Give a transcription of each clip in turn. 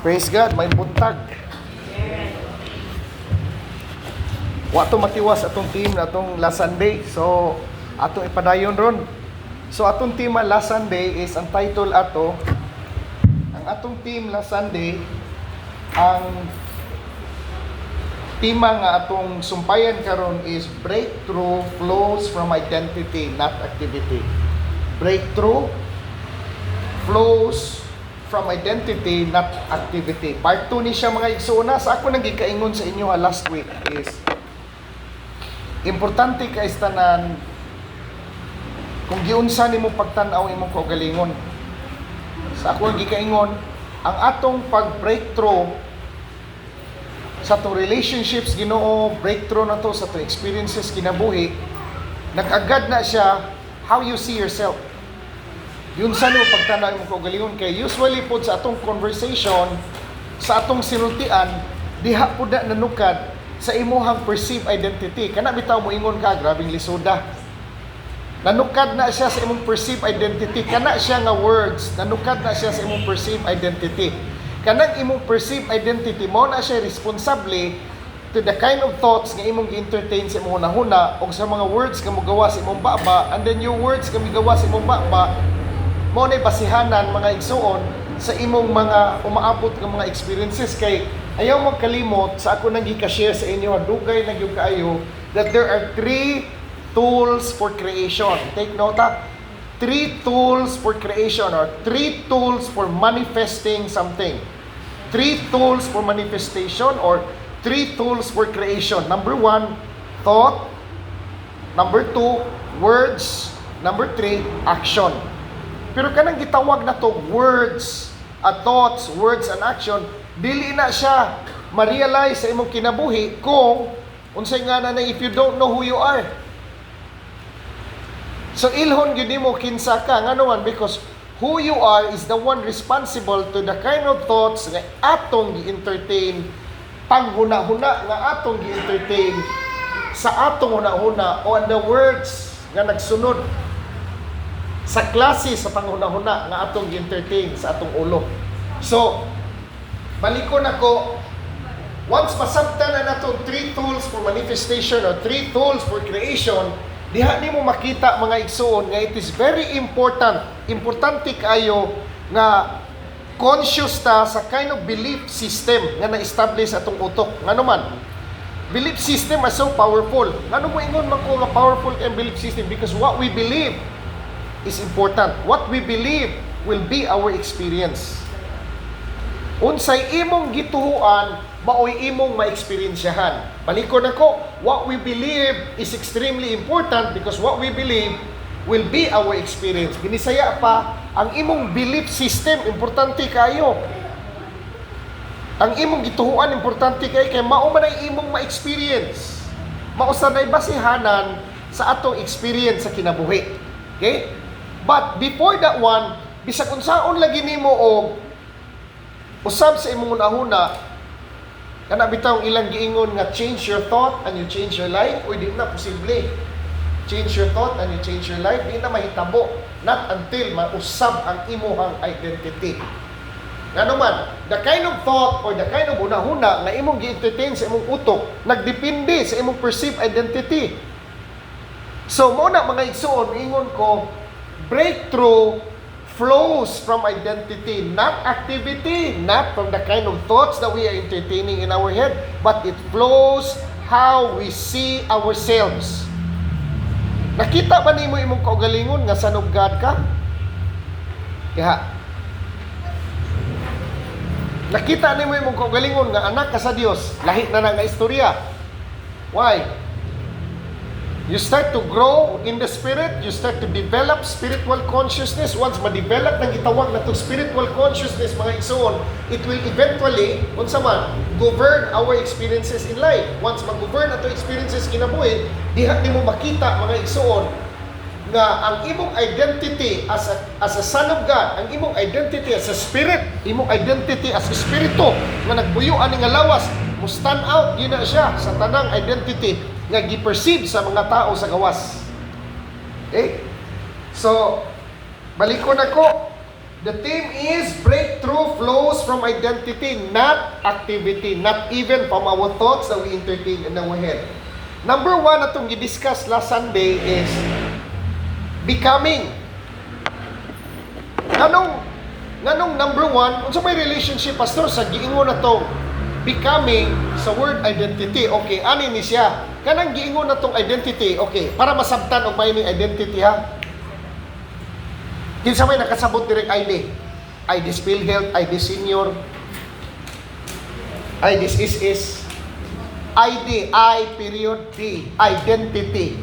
Praise God, may buntag. Wato matiwas atong team na atong last Sunday. So, atong ipadayon ron. So, atong team last Sunday is, ang title ato, ang atong team last Sunday, ang tema nga atong sumpayan karon is breakthrough flows from identity, not activity. Breakthrough flows from identity, not activity. Part 2 ni siya, mga igsoona. Sa ako nang gikaingon sa inyo last week is, importante ka istanan kung giunsa nimo pagtan-aw imong kaugalingon. Sa ako ang gikaingon, ang atong pag-breakthrough sa atong relationships, Ginoo, breakthrough na to sa atong experiences kinabuhi, nag-agad na siya how you see yourself. Yun sa nimo pagtanaw imong kaugalingon, kay usually po sa atong conversation, sa atong sinultian, diha po na nanukad sa imuhang perceived identity. Kana bitaw mo ingon ka, grabing lisoda. Nanukad na siya sa imong perceived identity. Kana siya nga words, nanukad na siya sa imong perceived identity. Kanang imong perceived identity, mo na siya responsable to the kind of thoughts nga imong gi-entertain sa imong hunahuna o sa mga words nga mogawa sa imong baba, and then yung words nga migawa sa imong baba, mo na basihanan, mga igsuon, sa imong mga umaabot ng mga experiences. Kay ayaw magkalimot sa ako nang gika-share sa inyo, dugay na gyud kaayo, that there are 3 tools for creation. Take note, 3 tools for creation, or 3 tools for manifesting something. 3 tools for manifestation, or 3 tools for creation. Number 1, thought. Number 2, words. Number 3, action. Pero kanang gitawag na to words, thoughts, words, and action, dili na siya ma-realize sa imong kinabuhi kung unsay nga na if you don't know who you are. So ilhon gyud nimo kinsa ka nganuman, because who you are is the one responsible to the kind of thoughts nga atong gi-entertain, panghuna-huna nga atong gi-entertain sa atong huna-huna, o the words nga nagsunod sa klase sa panghuna-huna nga atong gi-entertain sa atong ulo. So, balikon ako, once masabtan na natong 3 tools for manifestation or 3 tools for creation, diha nimo makita, mga igsoon, nga it is very important, importante kayo nga conscious ta sa kind of belief system nga na-establish atong utok. Ngano man, belief system is so powerful. Ngano mo ingon man ko nga powerful kay belief system? Because what we believe is important. What we believe will be our experience. Unsay imong gituhuan, maoy imong ma-experiensyahan. Balikon ako, what we believe is extremely important, because what we believe will be our experience. Binisaya pa, ang imong belief system, importante kayo. Ang imong gituhuan, importante kayo, kaya mao man ay imong ma-experience. Mausanay basihanan sa atong experience sa kinabuhi. Okay? But before that one, bisag unsaon lagi nimo og usab sa imong unahuna, kana bitaw ilang giingon nga change your thought and you change your life, o di na posible. Change your thought and you change your life, di na mahitabo, not until mausab ang imong identity. Ngano man, the kind of thought or the kind of unahuna nga imong gi-entertain sa imong utok, nagdepende sa imong perceived identity. So mo na, mga igsoon, ingon ko, breakthrough flows from identity, not activity, not from the kind of thoughts that we are entertaining in our head, but it flows how we see ourselves. Nakita ba nimo imong kaugalingon nga sanubgad ka? Diha. Nakita nimo imong kaugalingon nga anak ka sa Dios, lahi na nga istorya. Why? You start to grow in the Spirit, you start to develop spiritual consciousness. Once ma-develop ng gitawag na itong spiritual consciousness, mga igsoon, it will eventually, unsa man, govern our experiences in life. Once mag-govern ato experiences kinabuhi, diha nimo makita, mga igsoon, nga ang imong identity as a son of God, ang imong identity as a spirit, imong identity as espiritu, nga nagbuyo ani nga lawas, mo stand out, yun na siya sa tanang identity nga gi-perceive sa mga tao sa gawas. Okay? So, balikon ako. The theme is breakthrough flows from identity, not activity, not even from our thoughts that we entertain in our head. Number one na itong i-discuss last Sunday is becoming. Nganong number one, unsa may relationship, pastor, sa giingon na itong becoming sa word identity. Okay, ani ni siya. Kanang giingon na itong identity, okay, para masabtan og may ning identity ha. Kinsa may nakasabot direct ID. ID PhilHealth, ID Senior, ID is ID, I period D, identity.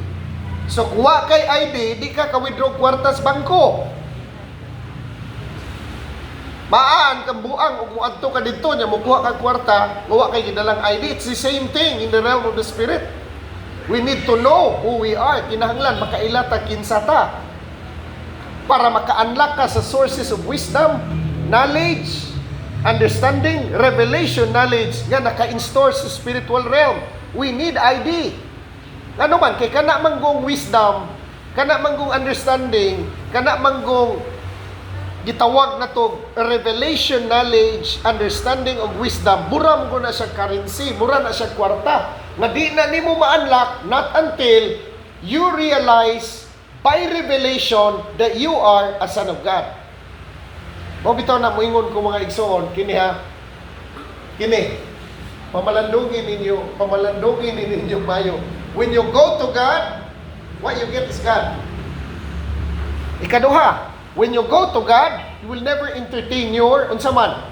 So, kuha kay ID, di ka ka-withdraw kwartas bangko. Maan kang buang, ug muadto ka dito nya mukuha kag kwarta, kuha kay gidalang ID. It's the same thing in the realm of the spirit. We need to know who we are. Kinahanglan makailata kinsa ta, para maka-unlock ka sa sources of wisdom, knowledge, understanding, revelation knowledge nga naka-install sa spiritual realm. We need ID. Ano man, kay kana manggong wisdom, kana manggong understanding, kana manggong gitawag na to revelation knowledge, understanding of wisdom, buram ko na siya currency, mura na siya kwarta. Nga di na nimo ma-unlock not until you realize by revelation that you are a son of God. O bitaw na moingon ko mga igsoon, kini ha. Kini. Pamalandugin ninyo bayo. When you go to God, what you get is God. Ikaduha, when you go to God, you will never entertain your unsa man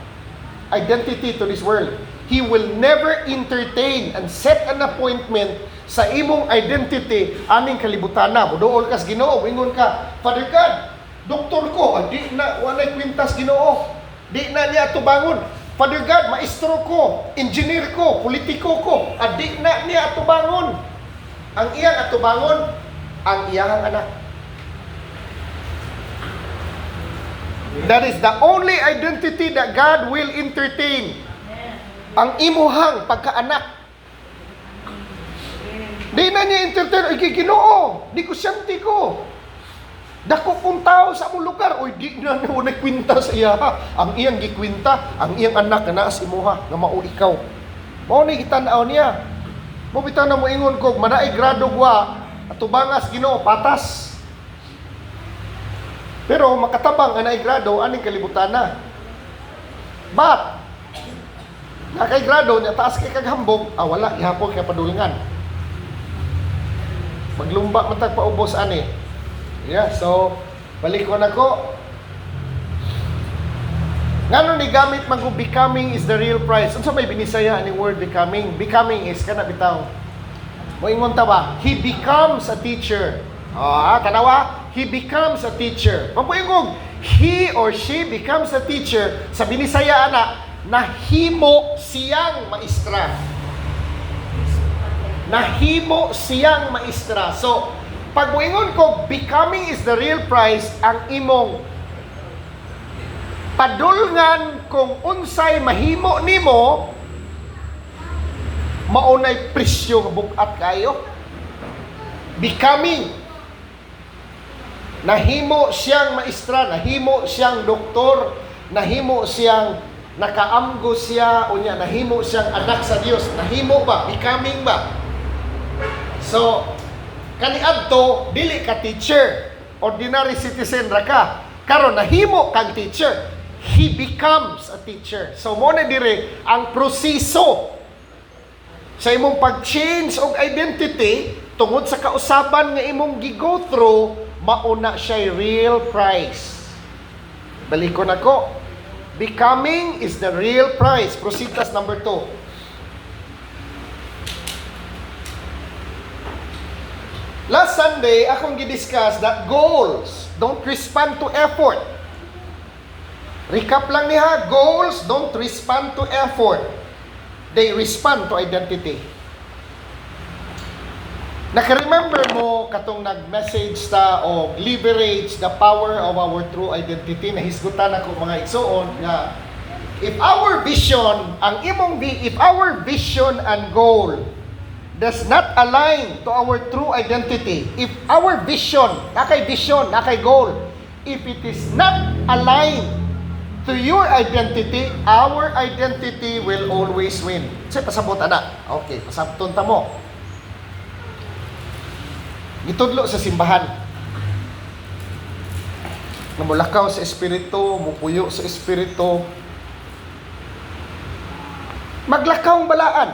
identity to this world. He will never entertain and set an appointment sa imong identity aning kalibutan na. Muduol kas Ginoo, ingon ka, Father God, doktor ko, di na walay kwintas Ginoo. Di na niya tubangon. Father God, maestro ko, engineer ko, politiko ko, di na niya tubangon. Ang iyang atubangon, ang iyang anak. That is the only identity that God will entertain. Ang imuhang pagkaanak. Di na niya entertain, ay Ginoo, di ko siyante ko. Dako kong tao sa among lugar, oy di na nagkwinta sa iya. Ang iyang gikwinta, ang iyang anak na naas imuha, nga mao ikaw. Mao ni gitan-aw niya. Mo bitaw na moingon ko, manaay grado gwa, atubangas Ginoo patas. Pero makatabang anay grado aning kalibutan na. But nakay grado nya taas kay kaghambog, wala ihapon kay padulingan. Maglumba man tag paubos ani. Yeah, so balik ko nako. Ngano ni gamit man ko becoming is the real price. Unsa may binisaya ani word becoming? Becoming is kana bitaw. Moingon ta ba? He becomes a teacher. Tanawa, he becomes a teacher. Pamoingog, he or she becomes a teacher. Sa binisaya ana, nahimo siyang maestra. Nahimo siyang maestra. So, pag moingon ko, becoming is the real price, ang imong padulngan kung unsay mahimo nimo, maunay presyo nga bukat kayo. Becoming. Nahimo siyang maestra, nahimo siyang doktor, nahimo siyang nakaamgo siya, unya nahimo siyang anak sa Dios. Nahimo ba? Becoming ba? So, kaniadto dili ka teacher, ordinary citizen ra ka. Karon nahimo kang teacher. He becomes a teacher. So mo na dire ang proseso sa imong pag-change og identity tungod sa kausaban nga imong gi-go through, mauna siya real price. Balik ko nako. Becoming is the real price. Proceed tas number 2. Last Sunday, akong gi-discuss that goals don't respond to effort. Recap lang niya, goals don't respond to effort. They respond to identity. Naka-remember mo katong nag-message ta o leverage the power of our true identity na hisgutan ako mga igsoon nga if our vision and goal does not align to our true identity, if our vision, nakay goal, if it is not aligned to your identity, our identity will always win. Kasi pasabot na. Okay, pasabton ta mo. Gitudlo sa simbahan. Namulakaw sa espiritu, mupuyo sa espiritu. Maglakaw ang balaan.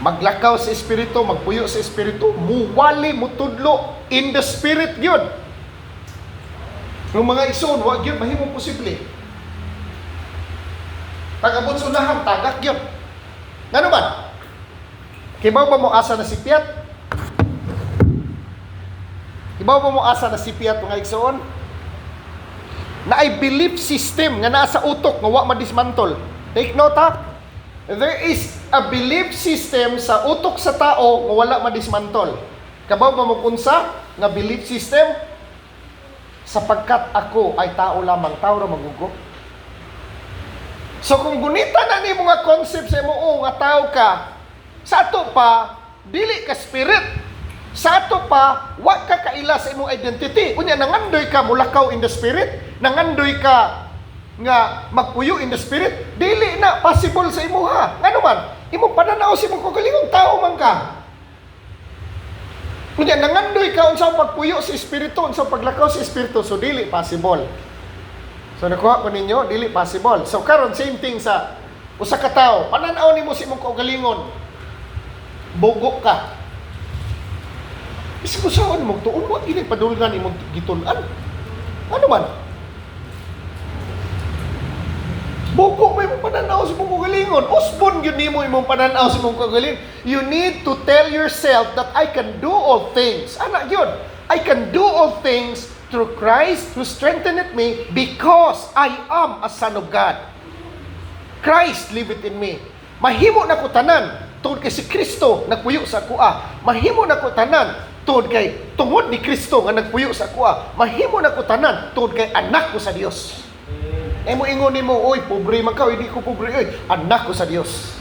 Maglakaw sa espiritu, magpuyo sa espiritu, muwali, mutudlo in the spirit yun. Yung mga igsoon, wag yun, mahimong posible. Tagabot sunahan, tagak yun. Nga naman, kibaw ba mo asa na sipiat? Kibaw ba mo asa na sipiat mga igsoon? Na ay belief system nga nasa utok nga wa madismantle. Take note ha. There is a belief system sa utok sa tao nga wala madismantle. Kabaw ba mo kunsa nga belief system? Sapagkat ako ay tao lamang, tao ra magugo. So kung gunita na ni mga concept sa imo nga tao ka, sa ato pa dili ka spirit. Sa ato pa wa ka kaila sa imong identity. Unya nangandoy ka mulakaw in the spirit, nangandoy ka nga magpuyo in the spirit, dili na possible sa imo ha. Ngano man, imong pananaw sa imong kagalingon tao man ka. Kunya nangandoy ka unsa pagpuyo sa espiritu, unsa paglakaw sa espiritu, so dili possible. So nakuha ko ninyo, dili possible. So karon same thing sa usa ka tawo, pananaw nimo sa imong kaugalingon, bogo ka. Isip ko saan mo tuon mo ini padulgan imong gitun-an. Ano man? Bogo may mong pananaw sa imong kaugalingon. Usbon gyud nimo imong pananaw sa imong kaugalingon. You need to tell yourself that I can do all things. Ana gyud. I can do all things through Christ who strengtheneth me because I am a son of God. Christ liveth in me. Mahimo na ko tanan tungod kay si Kristo nagpuyo sa kuha. Mahimo na ko tanan tungod kay tungod ni Kristo nga nagpuyo sa kuha. Mahimo na ko tanan tungod kay anak ko sa Dios. Ay mo ingon nimo, oy, pobre man ka, hindi ko pobre, oy, anak ko sa Dios.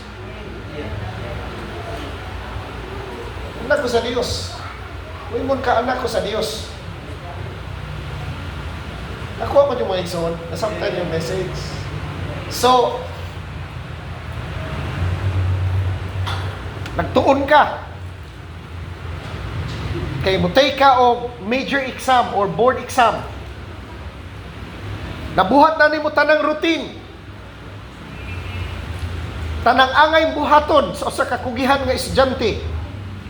Anak ko sa Dios. Ingon ka, anak ko sa Dios. Nakuha mo yung mga igsoon, nasabtan yung message. So, nagtuon ka. Kay mutay ka o major exam or board exam. Nabuhat na nimo tanang routine. Tanang angay buhaton sa usa ka kugihan nga estudyante.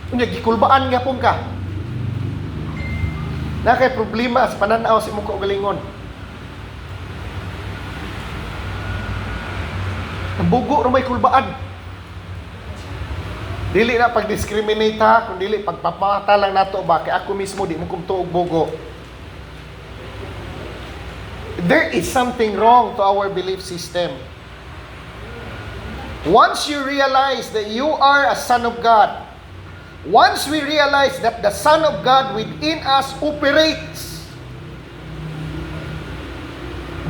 Unya gikulbaan nga pun ka. Na kay problema sa pananaw sa imong kaugalingon. Bugo ra may kulbaan. Dili na pag-discriminate ha, kung dili pagpapata lang nato ba kay ako mismo di mo kumtuog bugo. There is something wrong to our belief system. Once you realize that you are a son of God, once we realize that the Son of God within us operates,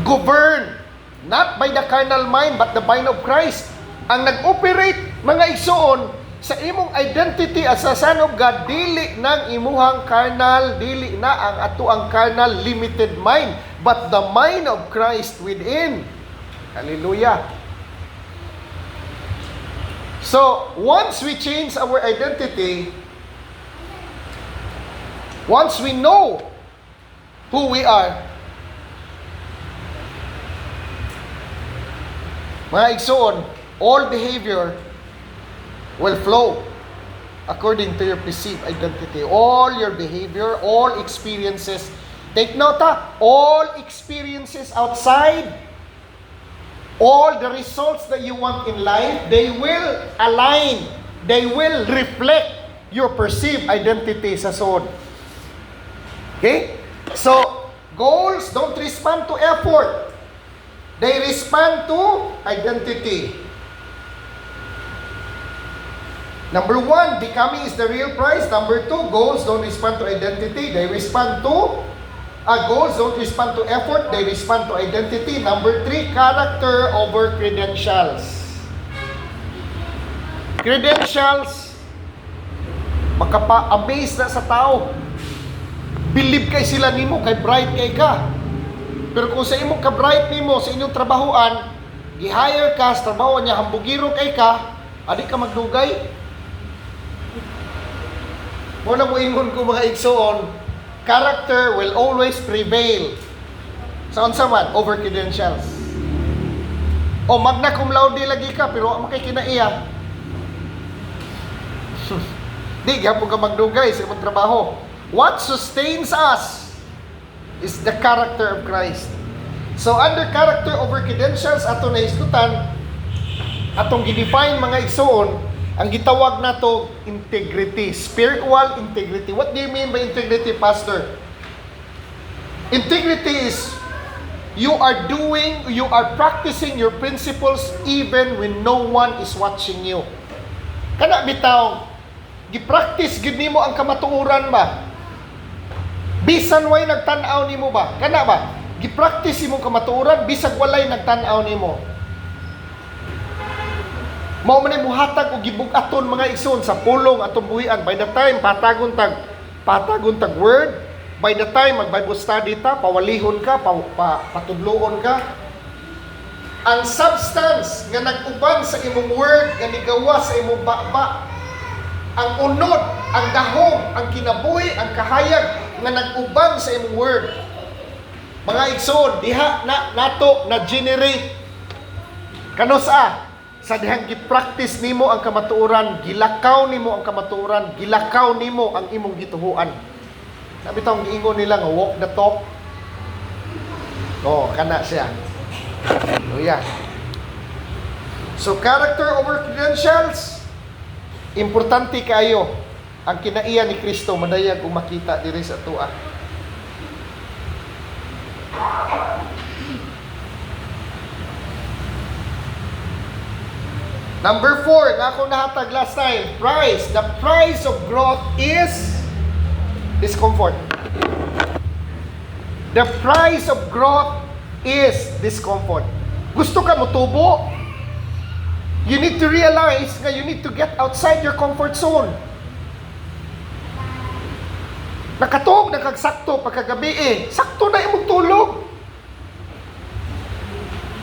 govern, not by the carnal mind, but the mind of Christ. Ang nag-operate, mga igsoon, sa imong identity as a Son of God, dili nang imuhang carnal, dili na ang ato ang carnal limited mind, but the mind of Christ within. Hallelujah. So, once we change our identity, once we know who we are, mga igsoon, all behavior will flow according to your perceived identity. All your behavior, all experiences, take note all experiences outside, all the results that you want in life, they will align, they will reflect your perceived identity sa soul. Okay? So, goals don't respond to effort. They respond to identity. Number 1, becoming is the real prize. Number 2, goals don't respond to identity. They respond to goals don't respond to effort. They respond to identity. Number 3, character over credentials. Credentials, makapa-amaze na sa tao. Believe kay sila nimo, kay bright kay ka. Pero kung sa imong ka-bright nimo sa inyong trabahoan, gi-hire ka sa trabaho niya, hambugiro kay ka, adi ka magdugay. Muna mo ingon ko mga igsoon, character will always prevail. Sa unsa man over credentials. O magna cum laude lagi ka pero makay kinaiya. Di gyapon ka magdugay sa imong trabaho. What sustains us is the character of Christ. So under character over credentials ato na iskutan, atong gidefine mga igsoon, ang gitawag nato integrity, spiritual integrity. What do you mean by integrity, Pastor? Integrity is you are practicing your principles even when no one is watching you. Kana bitaw, gi-practice gid nimo ang kamatuoran ba? Bisan way nagtan-aw nimo ba? Kana ba? Gi-practice imong kamatuoran bisag walay nagtan-aw nimo. Mao man muhatag og gibug-aton mga igsoon sa pulong atong buhian. By the time patagon tag word, by the time mag-Bible study ta, pawalihon ka, patudloon ka. Ang substance nga nag-uban sa imong word nga nigawa sa imong baba, ang unod, ang dahom, ang kinabuhi, ang kahayag nga nag-uban sa imong word. Mga igsoon, diha nato na generate kano sa dihang gi-practice nimo ang kamatuoran, gilakaw nimo ang kamatuoran, gilakaw nimo ang imong gituhuan. Sabi tawong giingon nila nga walk the talk. Kana siya. Yeah. So character over credentials, importante kayo ang kinaiya ni Kristo madayag kung makita diri sa tuwa. Number 4, nga ako nahatag last time, price. The price of growth is discomfort. The price of growth is discomfort. Gusto ka motubo? You need to realize nga you need to get outside your comfort zone. Nakatuog, nakagsakto, pagkagabi sakto na imong tulog.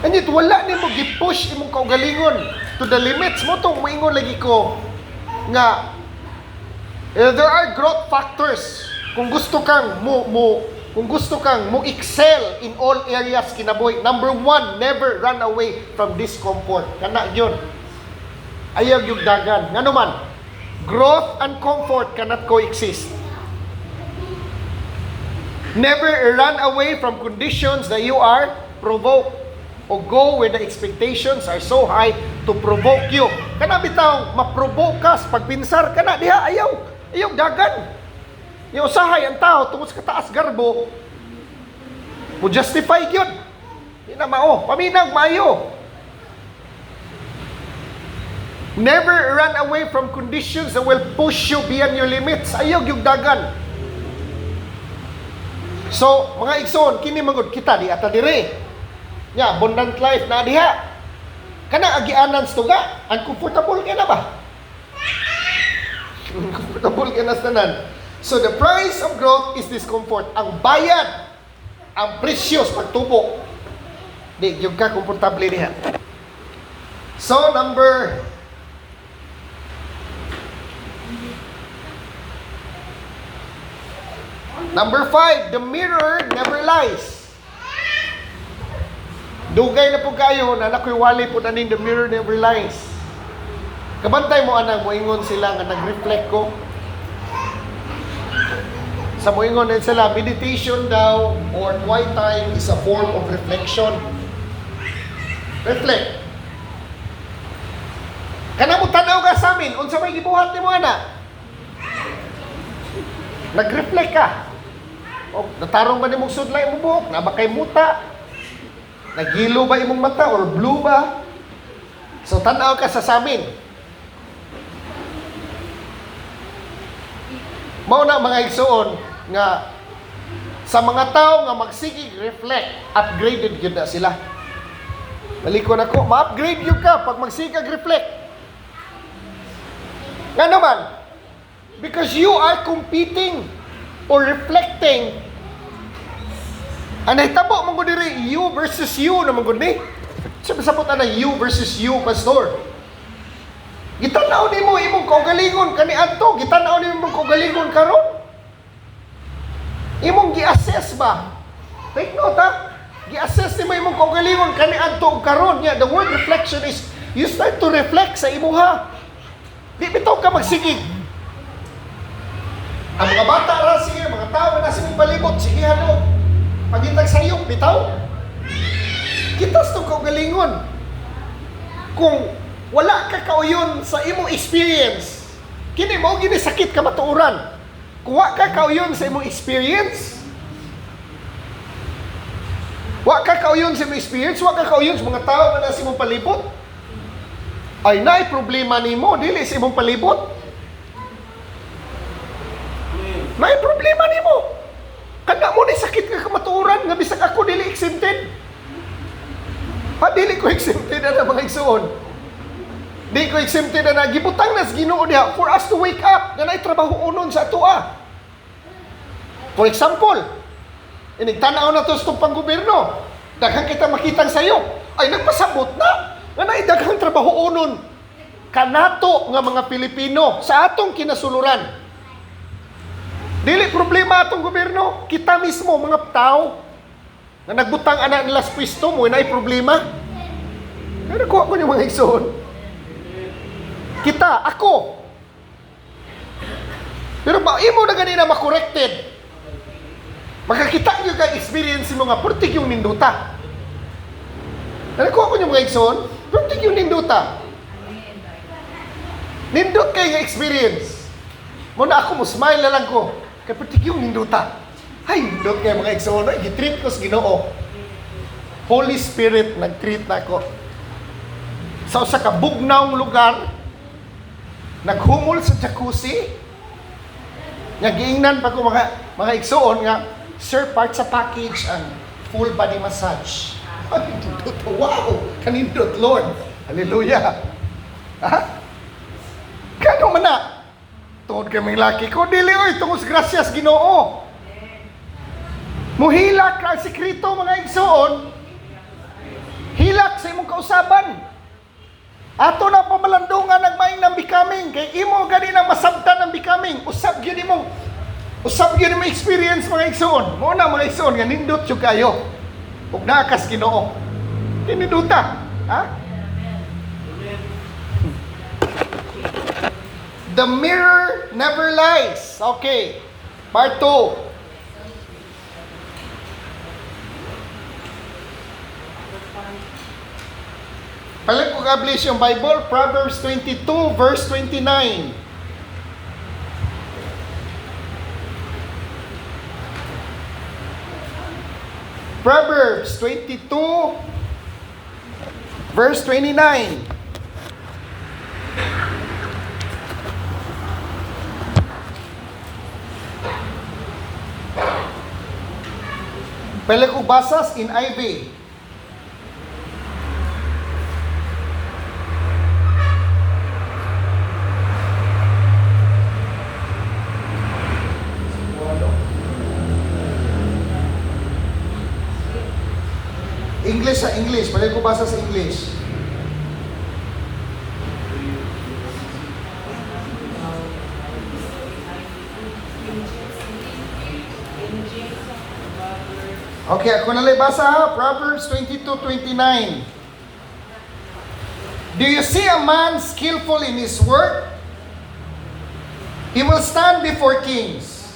And yet, wala ni mo gi-push imong kaugalingon to the limits mo. Itong moingon lagi ko nga there are growth factors. Kung gusto kang mo excel in all areas kinabuhi. Number 1, never run away from discomfort. Kana yun. Ayaw yung dagan. Nga naman, growth and comfort cannot coexist. Never run away from conditions that you are provoked. O go where the expectations are so high to provoke you. Kana bitaw, ma-provoke ka sa pagpinsar, kana diha, ayaw dagan. Yung usahay ang tao tungod sa kataas garbo, mo justify yun. Di na mao, paminag maayo. Never run away from conditions that will push you beyond your limits. Ayaw yung dagan. So, mga igsoon, kini magud kita di ata dire. Abundant life na diha. Kana agianan sa tuga, uncomfortable ka na ba? Uncomfortable ka na sa tanan. So the price of growth is discomfort. Ang bayad, ang precious pagtubo. Di yung ka komportable diha. So number 5, the mirror never lies. Dugay na po kayo na nakuywali po na ning the mirror never lies. Kabantay mo anang moingon sila nga nag-reflect ko. Sa moingon din sila, meditation daw or quiet time is a form of reflection. Reflect. Kana mo tanaw ka sa amin, unsa may gibuhat nimo ana? Nag-reflect ka. O natarong ba nimong sudlay imong buhok? Na ba kay muta? Nagilo ba imong mata or blue ba? So tanaw ka sa samin. Mao na mga igsoon nga sa mga tao nga magsigig reflect, upgraded gyud na sila. Balikon ako, ma-upgrade gyud ka pag magsigig reflect. Nga naman, because you are competing or reflecting Anay tabo mong diri, you versus you naman gud ni. Sabi sabot ana you versus you, pastor. Gitanaw nimo imong kaugalingon kani adto, gitanaw nimo imong kaugalingon karon. Imong gi-assess ba? Take note ha. Gi-assess nimo imong kaugalingon kani adto ug karon nya. The word reflection is you start to reflect sa imuha. Di bitaw ka magsigig. Ang mga bata ra sige, mga tao na sa imong palibot, sige ano. Pagintag sayop bitaw. Kitas tong kaugalingon. Kung wala ka kauyon sa imong experience, kini mao gini sakit ka matuoran. Kung wa ka kauyon sa imong experience, wa ka kauyon sa mga tao nga nasa imong palibot, ay naay problema nimo dili sa imong palibot. Naay problema nimo. Kada mo ni sakit ka kamatuoran nga bisag ako dili exempted. Dili ko exempted na mga igsoon. Di ko exempted na gibutang nas Ginoo diha for us to wake up nga naay trabaho unon sa atoa. For example, inigtanaw na to sa itong panggobyerno. Daghang kita makitang sayo. Ay nagpasabot na nga naay daghang trabaho unon kanato nga mga Pilipino sa atong kinasuluran. Dili problema atong gobyerno, kita mismo mga tao nga nagbutang ana nila sa pwesto mo naay problema. Pero ko yung mga igsoon. Kita, ako. Pero imo na ganina makorrected. Makakita nyo ka experience mo nga purtig yung ninduta. Nakuha ko yung mga igsoon, purtig yung ninduta. Nindot kayo nga experience. Muna ako mo, smile na lang ko. Kaya purtig yung ninduta. Ay, nindot kayo mga igsoon. Ay, gitreat ko sa Ginoo. Holy Spirit, nag-treat na ako. Sa usa ka bugnaw lugar, naghumol sa jacuzzi, nga giingnan pa ko mga igsoon nga, sir, part sa package ang full body massage. Wow! Kanindot, Lord. Hallelujah. Ha? Kano man na? Tungod kaming laki ko, dili oy, tungos gracias Ginoo. Muhilak ka ang sikrito mga igsoon, hilak sa imong kausaban. Ato na pamalandungan nagmaing ng becoming. Kay imo gani nang masabtan ng becoming. Usab yun mo experience mga igsoon. Mo na mga igsoon nga nindot yung kayo. Ug naakas Ginoo. Tininduta. Ha? The mirror never lies. Okay. Part 2. Palag ko kablis yung Bible, Proverbs 22, verse 29. Proverbs 22, verse 29. Palag ko basas in IB. English sa English. Pwede ko basa sa English. Okay, ako na lang basa ha. Proverbs 22:29. Do you see a man skillful in his work? He will stand before kings.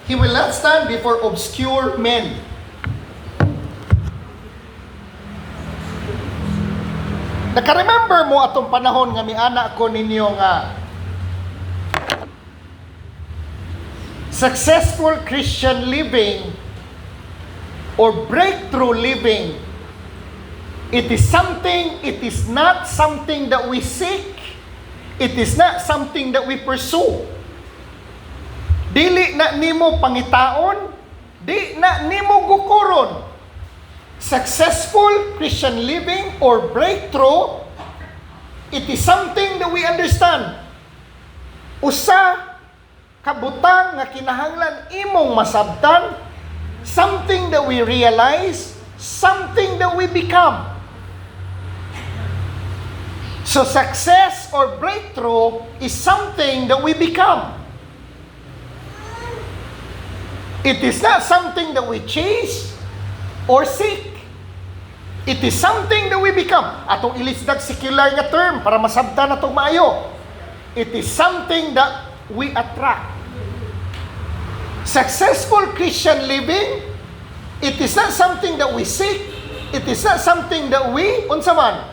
He will not stand before obscure men. Naka-remember mo atong panahon nga miana ko ninyo nga successful Christian living or breakthrough living, it is not something that we seek, it is not something that we pursue. Dili na nimo pangitaon, di na nimo gukuron. Successful Christian living or breakthrough, it is something that we understand. Usa kabutang nga kinahanglan imong masabtan something that we realize, something that we become. So success or breakthrough is something that we become. It is not something that we chase or seek. It is something that we become. Atong ilisdag secular nga term para masabtan na itong maayo. It is something that we attract. Successful Christian living, it is not something that we seek. It is not something that we, unsa man,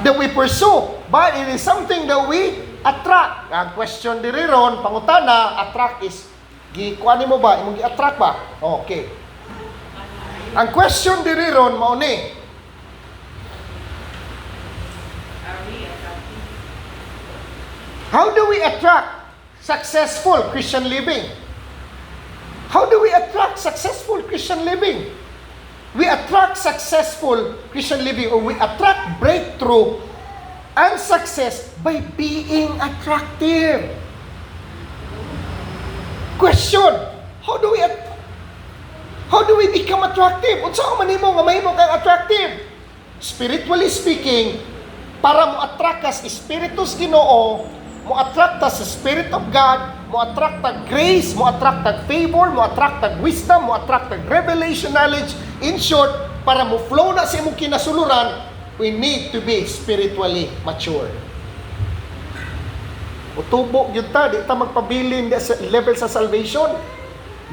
that we pursue. But it is something that we attract. Ang question diri ron, pangutana, attract is, kuani mo ba? Imong gi-attract ba? Okay. Ang question diri ron, mao ni, how do we attract successful Christian living? How do we attract successful Christian living? We attract successful Christian living, or we attract breakthrough and success by being attractive. Question, how do we become attractive? Unsa man nimo nga mahimo kang attractive? Spiritually speaking, para mo attract ka sa Espiritus Ginoo, mo attract ta sa Spirit of God, mo attract ta grace, mo attract ta favor, mo attract ta wisdom, mo attract ta revelation knowledge. In short, para mo flow na sa imong kinasuluran, we need to be spiritually mature. Utubo gyud ta, di ta magpabilin sa level sa salvation.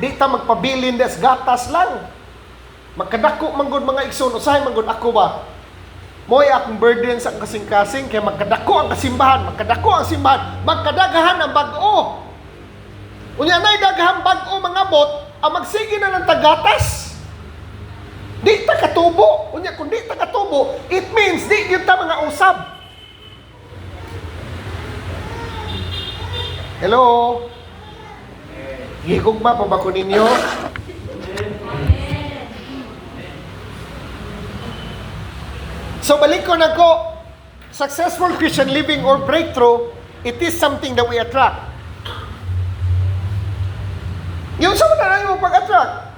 Di ta magpabilin sa gatas lang. Magkadako man gud mga igsoon, usahay man gud ako ba? Mo'y akong burden sa kasing-kasing, kaya magkadako ang kasimbahan, magkadagahan ang bag-o. Unya na'y dagahang bag-o mga bot, ang magsige na ng tagatas. Di ta katubo. Unya kung di ta katubo, it means di gyud ta mga usab. Hello? Higugma pa ba ko ninyo? So balik ko na ko, successful Christian living or breakthrough, it is something that we attract. Yung sa mga mo pag-attract,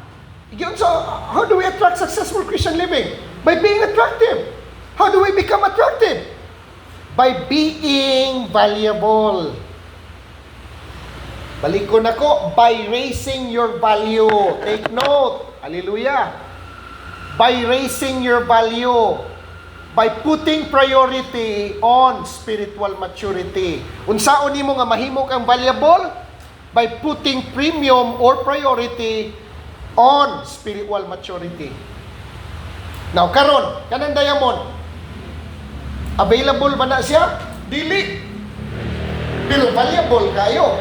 yung sa, how do we attract successful Christian living? By being attractive. How do we become attractive? By being valuable. Balik ko na ko, by raising your value. Take note. Hallelujah. By raising your value. By putting priority on spiritual maturity. Unsaon nimo nga mahimo kang valuable? By putting premium or priority on spiritual maturity. Now, karon, kanang diamond, available ba na siya? Dili. Pero valuable kayo.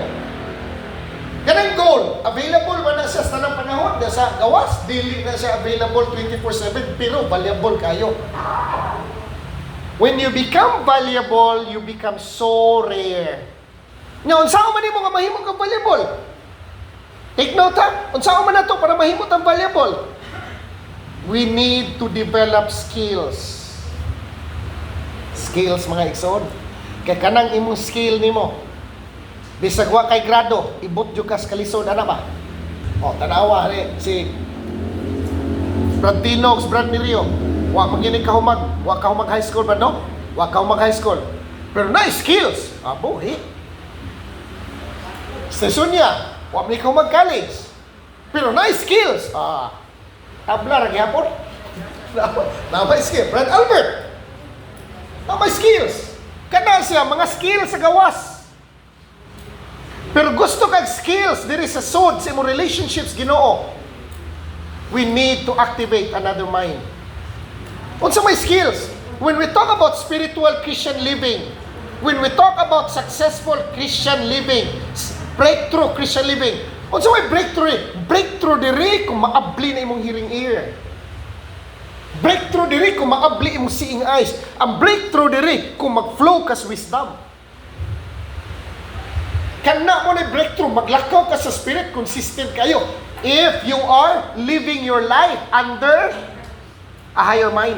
Kanang gold, available ba na siya sa tanang panahon? Sa gawas, dili na siya available 24/7, pero valuable kayo. When you become valuable, you become so rare. Now, unsa man nimo nga mahimo kang valuable? Take note ha, unsa man nato para mahimo tang valuable? We need to develop skills. Skills mga igsoon. Kay kanang imong skill nimo, bisag wa kay grado, ibot jud ka sa kalisod ana ba? O tanawa ni si Brad Tinox, Brad Nirio. Wa magini ka humag high school ba no? Wa ka humag high school. Pero na skills. Abo Sesunya, wa man ka humag college. Pero na skills. Tabla ra gyapon. Na may skill. Brad Albert. Na may skills. Kana siya mga skills sa gawas. Pero gusto kag skills diri sa sod sa imong relationships Ginoo. We need to activate another mind. Unsa may skills? When we talk about spiritual Christian living, when we talk about successful Christian living, breakthrough Christian living, unsa may breakthrough? Breakthrough diri kung maabli na imong hearing ear. Breakthrough diri kung maabli imong seeing eyes. Ang breakthrough diri kung mag-flow ka sa wisdom. Kana mo na breakthrough, maglakaw ka sa spirit, consistent kayo. If you are living your life under a higher mind.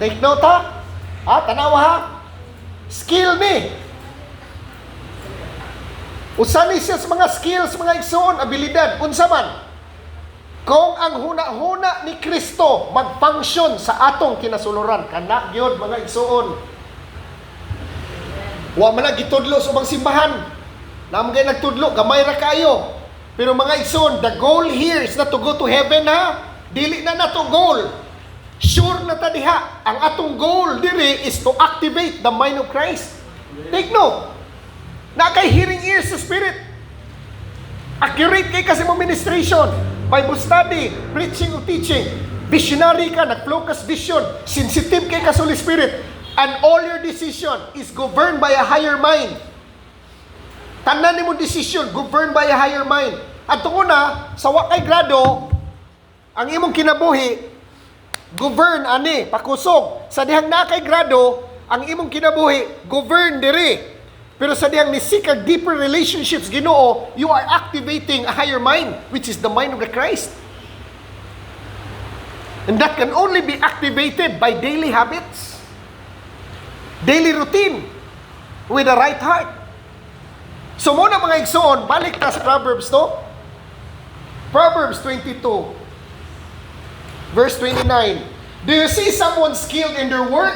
Take note ha? Tanawa ha? Skill ni. Usa ni siya sa mga skills, mga igsoon, abilidad. Unsa man? Kung ang huna-huna ni Kristo mag-function sa atong kinasuluran, kana gyud mga igsoon. Wa man na gitudlo sa ubang simbahan. Naman kayo nagtudlo, gamay ra kayo. Pero mga igsoon, the goal here is not to go to heaven, ha? Dili na nato goal. Sure na ta diha. Ang atong goal diri is to activate the mind of Christ. Take note. Na kay hearing ears sa Spirit. Accurate kay kasi mo ministration. Bible study, preaching o teaching. Visionary ka, nag-focus vision. Sensitive kay ka sa Holy Spirit. And all your decision is governed by a higher mind. Tanan ni mo decision, governed by a higher mind. At una, sa wakay grado, ang imong kinabuhi, govern ani, pakusog. Sa dihang nakay grado, ang imong kinabuhi, govern diri. Pero sa dihang nisikag deeper relationships, Ginoo, you are activating a higher mind, which is the mind of the Christ. And that can only be activated by daily habits, daily routine, with the right heart. So muna mga igsoon, balik ta sa Proverbs to. Proverbs 22, verse 29. Do you see someone skilled in their work?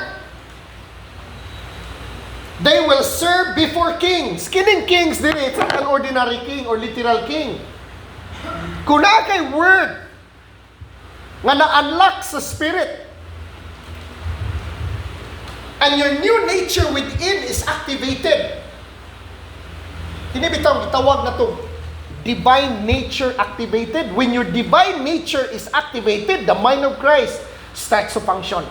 They will serve before kings. Kining kings din, it's not an ordinary king or literal king. Kung na kay word nga na-unlock sa spirit, and your new nature within is activated. Kinibitaw, gitawag na to divine nature activated. When your divine nature is activated, the mind of Christ starts to function.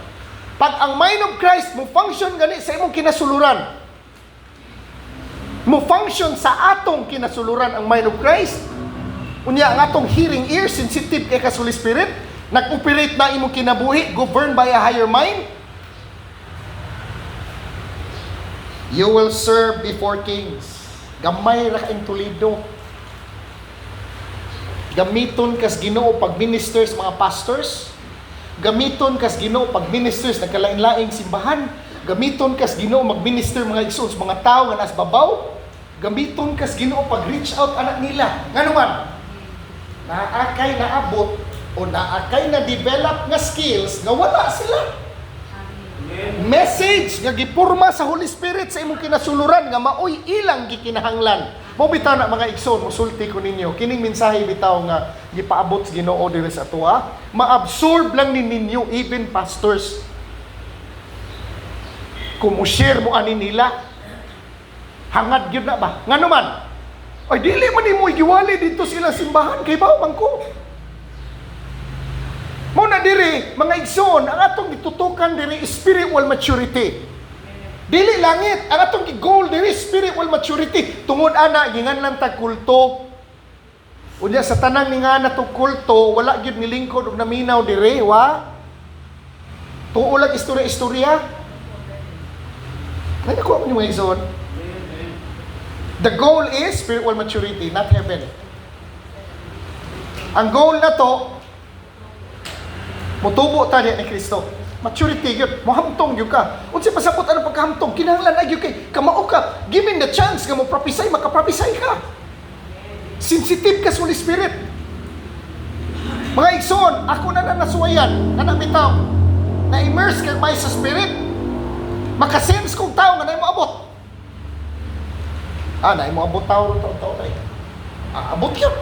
Pag ang mind of Christ mo function gani sa imong kinasuluran, mo function sa atong kinasuluran ang mind of Christ, unya ang atong hearing ear, sensitive kay ka sa Holy Spirit, nag-operate na imong kinabuhi, governed by a higher mind, you will serve before kings. Gamay ra kaing tulido. Gamiton kas Ginoo pag ministers mga pastors. Gamiton kas Ginoo pag ministers nagkalain-laing simbahan. Gamiton kas Ginoo mag-minister mga igsoon sa mga tao nga nas babaw. Gamiton kas Ginoo pag reach out anak nila. Ngano man? Naakay naabot o naakay na develop nga skills nga wala sila. Message nga gipurma sa Holy Spirit sa imong kinasuluran nga maoy ilang gikinahanglan. Mo bitaw na mga igsoon, musulti ko ninyo. Kining mensahe bitaw nga gipaabot sa Ginoo diri sa atoa, ma-absorb lang ni ninyo even pastors. Kung mo-share mo ani nila, hangad gyud na ba? Ngano man? Ay dili man nimo giwali dito sila simbahan kay bawang ko. Mo na diri, mga igsoon, ang atong gitutukan diri spiritual maturity. Dili langit, ang atong goal diri spiritual maturity. Tungod ana ginganlan tag kulto. Unya sa tanang ningana tong kulto, wala gyud nilingkod og naminaw diri, wa? Tuulag istorya-istorya. Ano ko mo mga igsoon? The goal is spiritual maturity, not heaven. Ang goal na to, mutubo ta ni Kristo. Maturity gyud, mohamtong gyud ka. Unsa pasabot ano pagkahamtong? Kinahanglan na gyud kay kamao ka. Given the chance nga mo prophesy, makaprophesy ka. Sensitive ka sa Holy Spirit. Mga igsoon, ako na nasuwayan, kana bitaw. Na-immerse kay may sa Spirit. Makasense kong tao nga na mo abot. Na mo abot tao tao kay. Abot yun.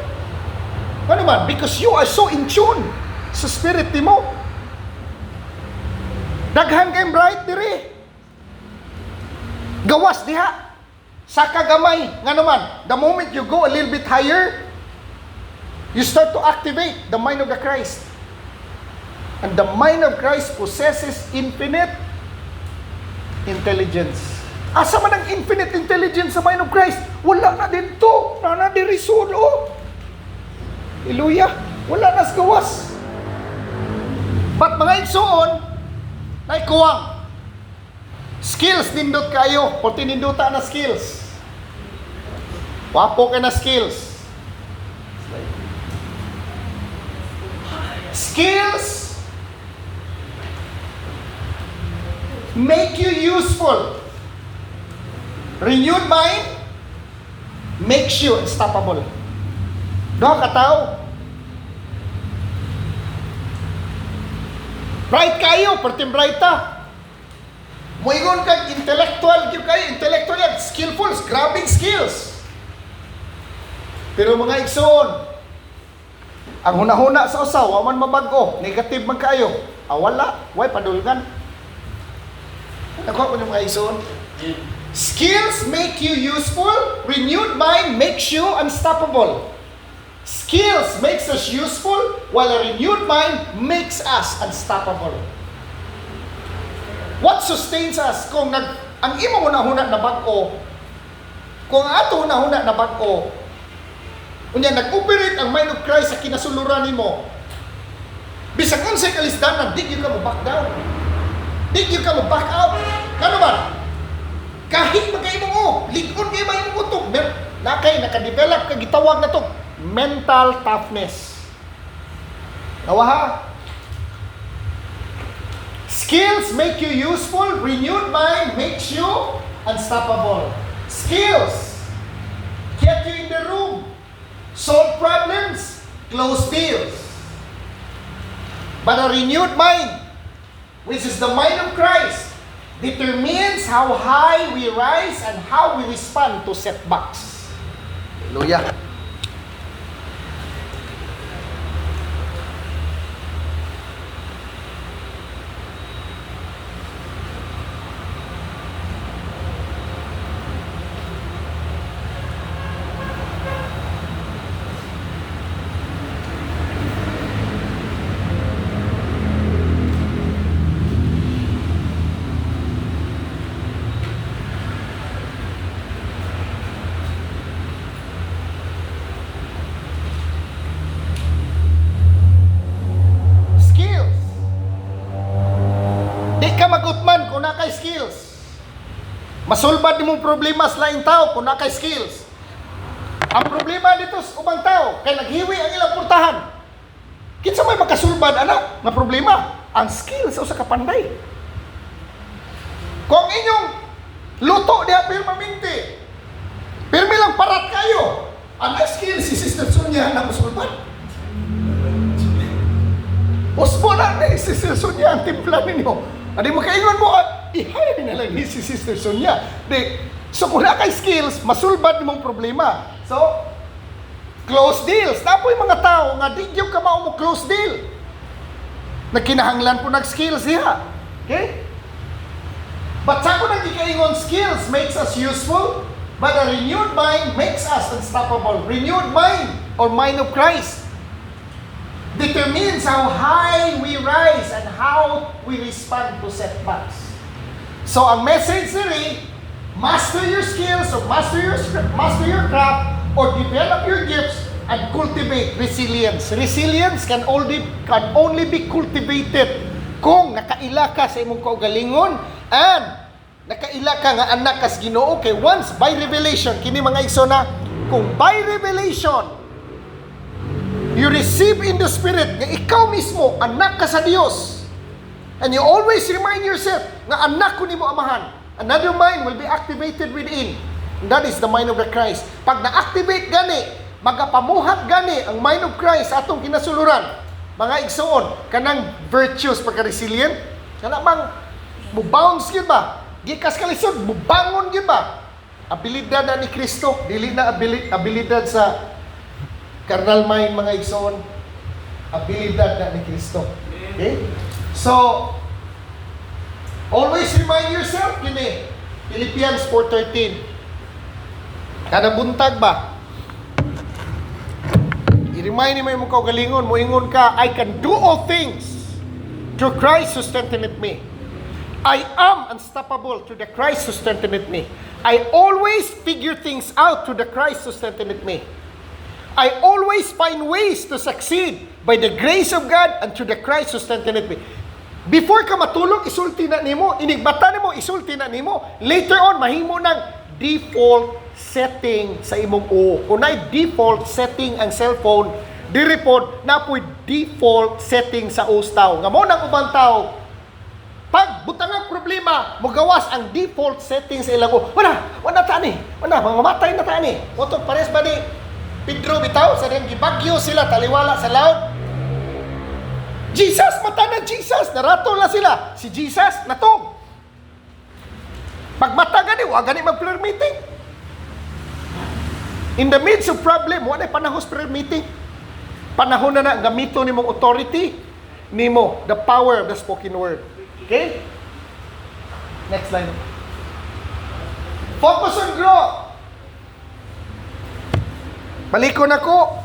Ano man? Because you are so in tune sa Spirit mo. Daghang kay bright diri. Gawas diha. Sa kagamay, nga naman, the moment you go a little bit higher, you start to activate the mind of the Christ. And the mind of Christ possesses infinite intelligence. Asa man ang infinite intelligence sa mind of Christ? Wala na dito. Na diri sulo. Hallelujah. Wala na sa gawas. But mga igsoon, naikuwang. Skills nindot kayo. O tininduta na skills. Wapo ka na skills. Skills make you useful. Renewed mind makes you unstoppable. Duha ka tao. Bright kayo, pertim bright ta. Moingon kag intellectual gyud kayo, intellectual yan, skillful, grabbing skills. Pero mga igsoon, ang hunahuna sa usaw, wa man mabag-o, negative man kayo. Wala, way padulgan. Nakuha ko yung mga igsoon. Skills make you useful, renewed mind makes you unstoppable. Skills makes us useful, while a renewed mind makes us unstoppable. What sustains us? Kung ang imo hunahuna na bag-o, kung ang ato hunahuna na bag-o, unya nag-operate ang mind of Christ sa kinasuluran nimo, bisag unsay kalisdanan, di gyud ka mo back down. Di gyud ka mo back out. Ano ba? Kahit magkay mo, ligon kay may mo utok, nakay naka-develop ka gitawag na to mental toughness. Nawaha. Skills make you useful, renewed mind makes you unstoppable. Skills get you in the room, solve problems, close deals. But a renewed mind, which is the mind of Christ, determines how high we rise and how we respond to setbacks. Hallelujah. Magutman kung nakay skills. Masulbad nimong problema sa laing tao kung nakay skills. Ang problema dito sa ubang tao kay naghiwi ang ilang purtahan. Kinsa may makasulbad anak na problema? Ang skills sa usa ka panday. Kung inyong luto diha permanente, pirmi lang parat kayo. Ang skills si Sister Sonia na masulbad. Usbo na ni Sister Sonia ang timpla ninyo. Adi makaingon mo, i-hire na lang ni si Sister Sonia. So kung na kay skills, masulbad nimong problema. So, close deals. Napoy mga tao nga di gyud ka mao mo close deal. Nagkinahanglan po nag-skills siya. Okay? But sa ko nagkikaingon, skills makes us useful, but a renewed mind makes us unstoppable. Renewed mind, or mind of Christ, determines how high we rise and how we respond to setbacks. So ang message nila, master your skills or master your craft or develop your gifts and cultivate resilience. Resilience can only be cultivated kung nakaila ka sa imong kaugalingon and nakaila ka nga anak kas Ginoo kay once by revelation kini mga igsoon kung by revelation you receive in the Spirit nga ikaw mismo, anak ka sa Diyos. And you always remind yourself nga anak ko nimo amahan. Another mind will be activated within. And that is the mind of the Christ. Pag na-activate gani, magapamuhat gani ang mind of Christ sa atong kinasuluran. Mga igsoon, kanang virtues pagka-resilient, kana bang mubounce yun ba? Gikas kalisod, mubangon yun ba? Abilidad na ni Kristo, dili na abilidad sa carnal mind mga igsoon, abilidad na ni Kristo. Okay? So, always remind yourself, kini, Philippians 4:13. Kada buntag ba? I-remind mo yung kaugalingon, moingon ka, I can do all things through Christ who strengtheneth me. I am unstoppable through the Christ who strengtheneth me. I always figure things out through the Christ who strengtheneth me. I always find ways to succeed by the grace of God and through the Christ who strengtheneth me. Before ka matulog, isulti na nimo. Inigbata nimo, isulti na nimo. Later on, mahimo ng default setting sa imong o. Kung na'y default setting ang cellphone, direpod na po'y default setting sa os tao. Nga mo ng ubang tao, Pag butang ang problema, mugawas ang default settings sa ilang wala tani. Wala, mamamatay na tani. Oto pares ba ni Pedro bitaw sa rin gibagyo sila taliwala sa laod. Jesus, mata na Jesus, narato na sila. Si Jesus natog. Pag mata gani, wa gani mag-prayer meeting. In the midst of problem, wala panahon sa prayer meeting. Panahon na gamito ni mong authority nimo, the power of the spoken word. Okay? Next slide. Focus on growth. Balikon ako.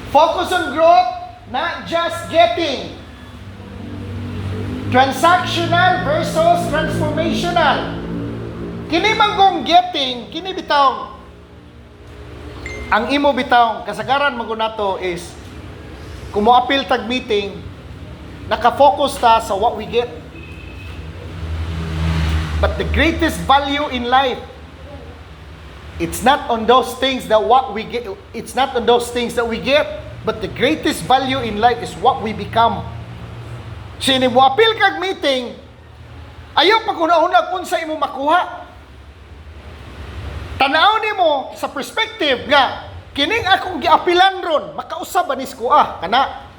Focus on growth, not just getting. Transactional versus transformational. Kini manggong getting, kini bitaw. Ang imo bitaw, kasagaran magunato is, kung mo-appeal tag meeting, naka-focus ta sa what we get. But the greatest value in life, it's not on those things that what we get, it's not on those things that we get, but the greatest value in life is what we become. Sini mo-appeal kag meeting, ayaw pag-una-una kung sa imo makuha. Tanaw nimo sa perspective nga kining akong giapilan ron makausab anis ko kana.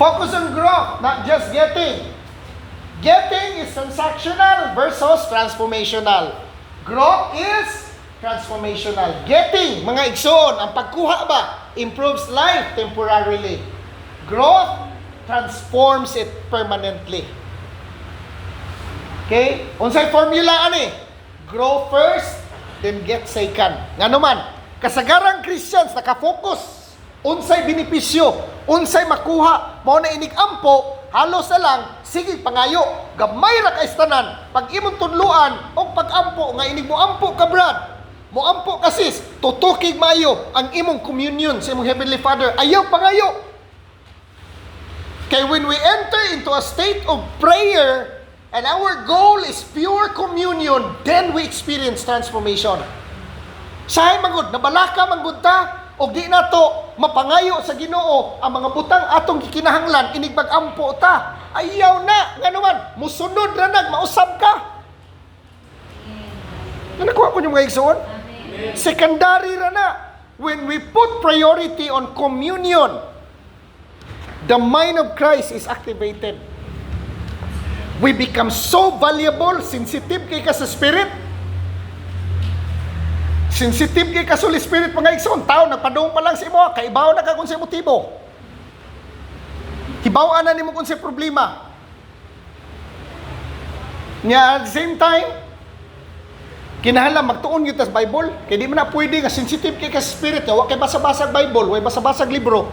Focus on growth, not just getting. Getting is transactional versus transformational. Growth is transformational. Getting, mga igsoon, ang pagkuha ba improves life temporarily. Growth transforms it permanently. Okay? Unsay formula ani? Grow first, then get second. Nga naman, kasagarang Christians nakafocus. Unsay benepisyo, unsay makuha, mao na inig-ampo, halos na lang, sige pangayo, gamay ra ka istanan, pag imong tudluan, o pag-ampo, nga inig mo ampo ka brad, mo ampo ka sis, tutukig maayo, ang imong communion sa imong Heavenly Father, ayaw pangayo. Kaya when we enter into a state of prayer, and our goal is pure communion, then we experience transformation. Sahay magud, nabalaka manggud ta, o di na to mapangayo sa Ginoo ang mga butang atong gikinahanglan, inigbag-ampo ta. Ayaw na, nga naman, musunod ra nag, mausab ka. Nakuha ko yung mga igsoon? Secondary ra na. When we put priority on communion, the mind of Christ is activated. We become so valuable, sensitive kay ka sa Spirit. Sensitive kay ka sa Holy Spirit, mga igsoon. Tao, nagpadung pa lang sa imo, kaibaw na ka kung sa motibo. Hibawaan na nimo kung sa problema. Nya, at the same time, kinahanglan magtuon gyud tas Bible. Kay di man na pwede nga sensitive kay ka sa Spirit, wa kay basa-basag Bible, wa basa-basag libro.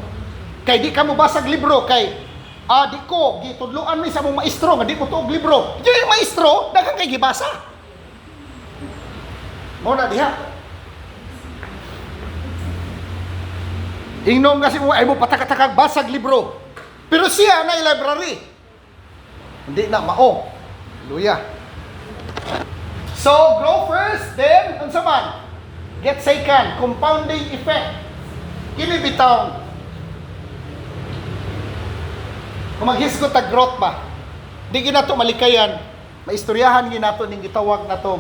Kay di ka mo basag libro, kay di ko, gitudloan mi sa mong maestro, nga di ko tuog libro. Di yung maestro, daghang kay gibasa. Muna diha. Ingnom kasi mo, ay mo patakatagag basag libro. Pero siya na library. Hindi na mao. Hallelujah. So, grow first, then, unsa man? Get second, compounding effect. Kini bitaw. Kung maghisgot tag growth ba, di ginato malikayan, maistoryahan ginato ning gitawag na to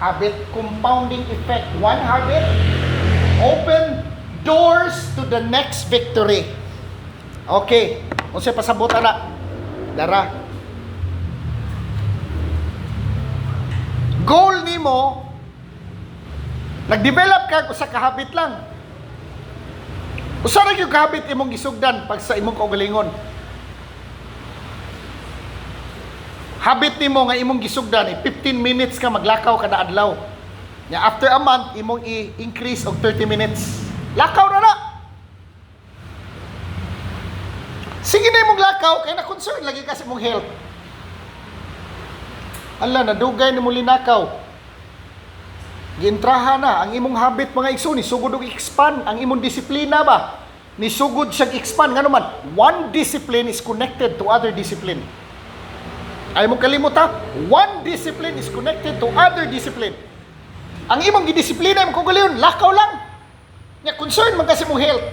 habit compounding effect. One habit open doors to the next victory. Okay, unsay pasabot ana? Dara. Goal nimo nag-develop ka usa ka habit lang. Usa ra gyud ka habit imong gisugdan pag sa imong kaugalingon. Habit nimo nga imong gisugdan 15 minutes ka maglakaw kada adlaw. Nya after a month imong i-increase og 30 minutes. Lakaw na na. Sige na imong lakaw kay na concern lagi ka sa imong health. Ala nadugay nimo linakaw. Giintraha na ang imong habit mga igsoon, sugod og expand ang imong disiplina ba? Ni sugod siya expand nga naman. One discipline is connected to other discipline. Ay mo kalimutan, one discipline is connected to other discipline. Ang imong gidisiplina mo kung galiyon, lakaw lang. Nya concern man kasi mong health.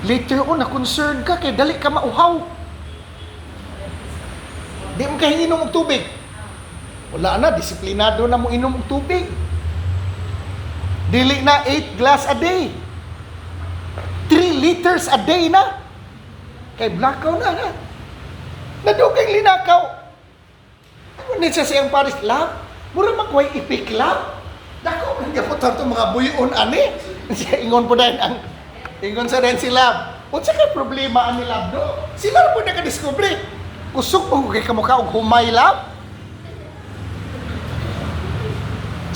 Later on, na-concern ka kay dali ka mauhaw. Di mo kayo inom og tubig. Wala na, disiplinado na mo inom og tubig. Dili na 8 glass a day. 3 liters a day na. Kay blackout na. Nadugay linakaw. Ngunit sa siyang Paris, lab, mura makuhay ipik lab. Dako, hindi po tanto mga buyon ani. Siya ingon po dahil ang ingon sa rin si lab. Unsa kay problema ani lab do? Sila po nakadiscover. Kusog po kay kamukha og humay lab.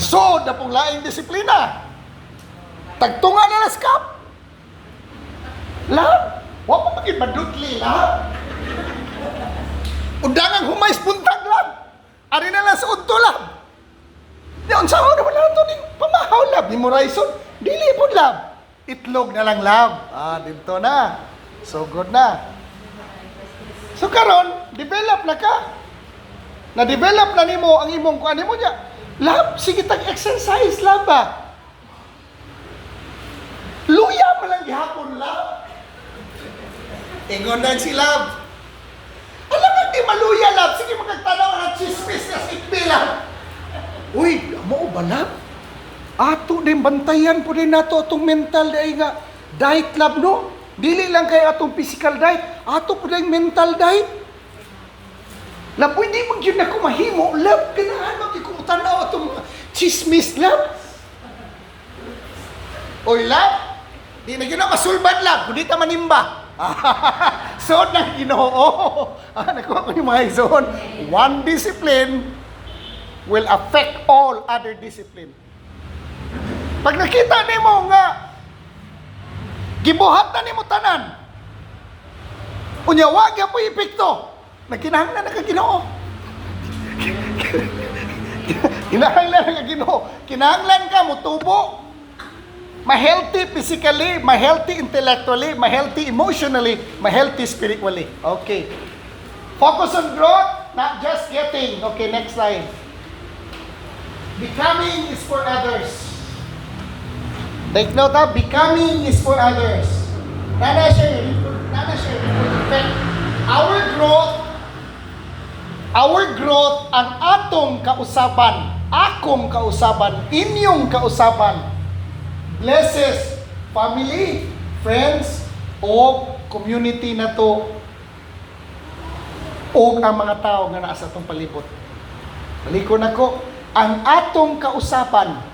So, na pong laing disiplina. Tagtunga na laskap. Lab, wa pa maging madutli, lab. Undangang humay spuntag, lab. Ari na lang sa udto, lab. Diyan sa ako naman lang ito ning pamahaw, lab. Ni Moraison, dili po, lab. Itlog na lang, lab. Dito na. So, good na. So, karon, develop na ka. Na-develop na nimo ang imong kuan nimo niya. Lab, sige tag-exercise, lab ba? Luya mo lang gihapon, lab. Ingon na si lab. Alam mo, di maluya, lab. Sige, magkagtanaw ng chismis na sikpi, lab. Uy, mo ba, lab? Ato din, bantayan po din nato atong mental day nga. Diet, lab, no? Dili lang kay atong physical diet. Ato po din mental diet. Lab, hindi mo yun ako mahimo. Lab, ganahan magkikutanaw itong chismis, lab. Oy, lab, di na ginawa masulbad, lab. Kundi ta manimba. Soon na ginoo. Nakuha ko yung mga zone. One discipline will affect all other discipline. Pag nakita nimo nga, gibuhat na nimo tanan. Unyawag ya po epekto. Nagkinahanglan na ka Ginoo. Kinahanglan na ka Ginoo. Kinahanglan ka mo tubo. Ma-healthy physically, ma-healthy intellectually, ma-healthy emotionally, ma-healthy spiritually. Okay. Focus on growth, not just getting. Okay, next slide. Becoming is for others. Take note ha, becoming is for others. Nana siya, Our growth, ang atong kausaban, akong kausaban, inyong kausaban, blesses family, friends, o community na to, o ang mga tao nga naa sa atong palibot. Balikon ako, ang atong kausaban,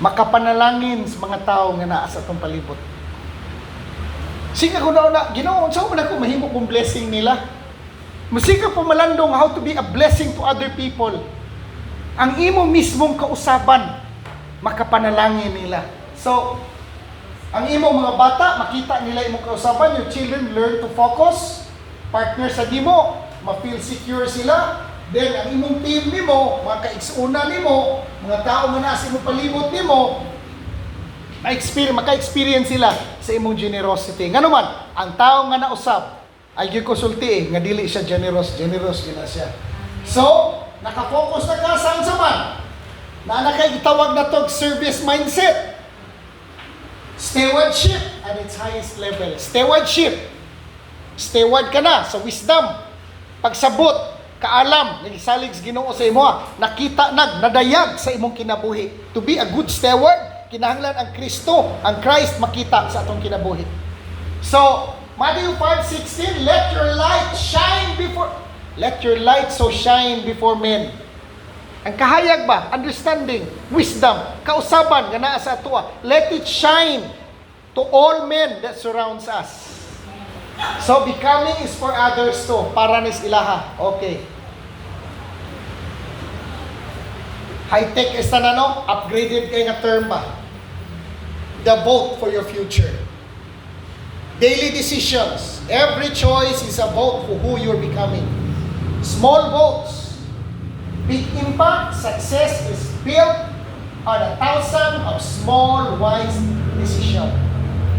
makapanalangin sa mga tao nga naa sa atong palibot. Sige ko na, Ginoo, unsa man ako mahimo kong blessing nila? Musika po malandong how to be a blessing to other people. Ang imo mismong kausaban, makapanalangin nila. So, ang imo mga bata, makita nila imong kausaban, your children learn to focus, partner sa gimo, ma-feel secure sila. Then, ang imong team nimo, mga kaigsuuna nimo, mga tao nga nasa imong palibot nimo, maka-experience sila sa imong generosity. Nga naman, ang tao nga nausap, ay gikonsulti nga dili siya generous gina siya. So, naka-focus na ka saan sa man. Na nakagitawag na tog service mindset. Stewardship at its highest level. Steward ka na sa wisdom. Pagsabot, kaalam, nagisalig sa Ginoo sa imo, nakita nadayag sa imong kinabuhi. To be a good steward, kinahanglan ang Kristo, ang Christ makita sa atong kinabuhi. So, Matthew 5:16, let your light so shine before men. Ang kahayag ba? Understanding, wisdom, kausaban, nga naa sa atua. Let it shine to all men that surrounds us. So, becoming is for others too. Para nis ilaha. Okay. High-tech is na no? Upgraded kayo nga term ba? The vote for your future. Daily decisions. Every choice is a vote for who you're becoming. Small votes. Big impact. Success is built on 1,000 of small, wise decisions.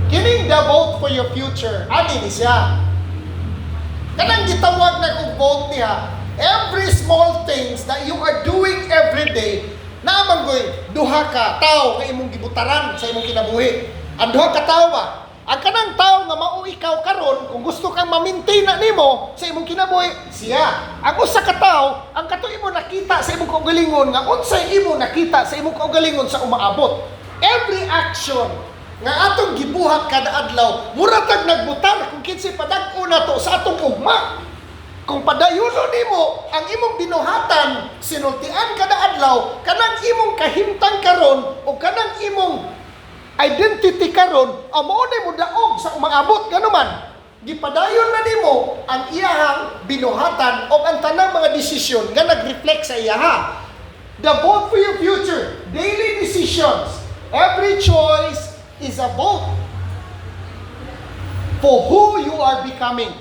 Kining the vote for your future. Ani ni siya. Kanang gitawag na kong vote niya, every small things that you are doing every day, naman goy, duha ka tao nga imong gibutaran sa imong kinabuhi. Ang duha ka tao ba? Ang kanang tao nga mao ikaw karon, kung gusto kang ma-maintain na nimo sa imong kinabuhi, siya. Ang usa ka tao, ang kato imo nakita sa imong kaugalingon nga unsay imo nakita sa imong kaugalingon sa umaabot. Every action nga atong gibuhat kada adlaw, muratag nagbutar kung kinsay padag-o na to sa atong ugma. Kung padayuno nimo ang imong binuhatan, sinultian kada adlaw, kanang imong kahimtang karon o kanang imong identity karon, ang maunay mo daog sa umaabot ganuman. Gipadayon na nimo ang iyahang binuhatan o ang tanang mga desisyon nga nag-reflect sa iyaha. The vote for your future, daily decisions, every choice is a vote for who you are becoming.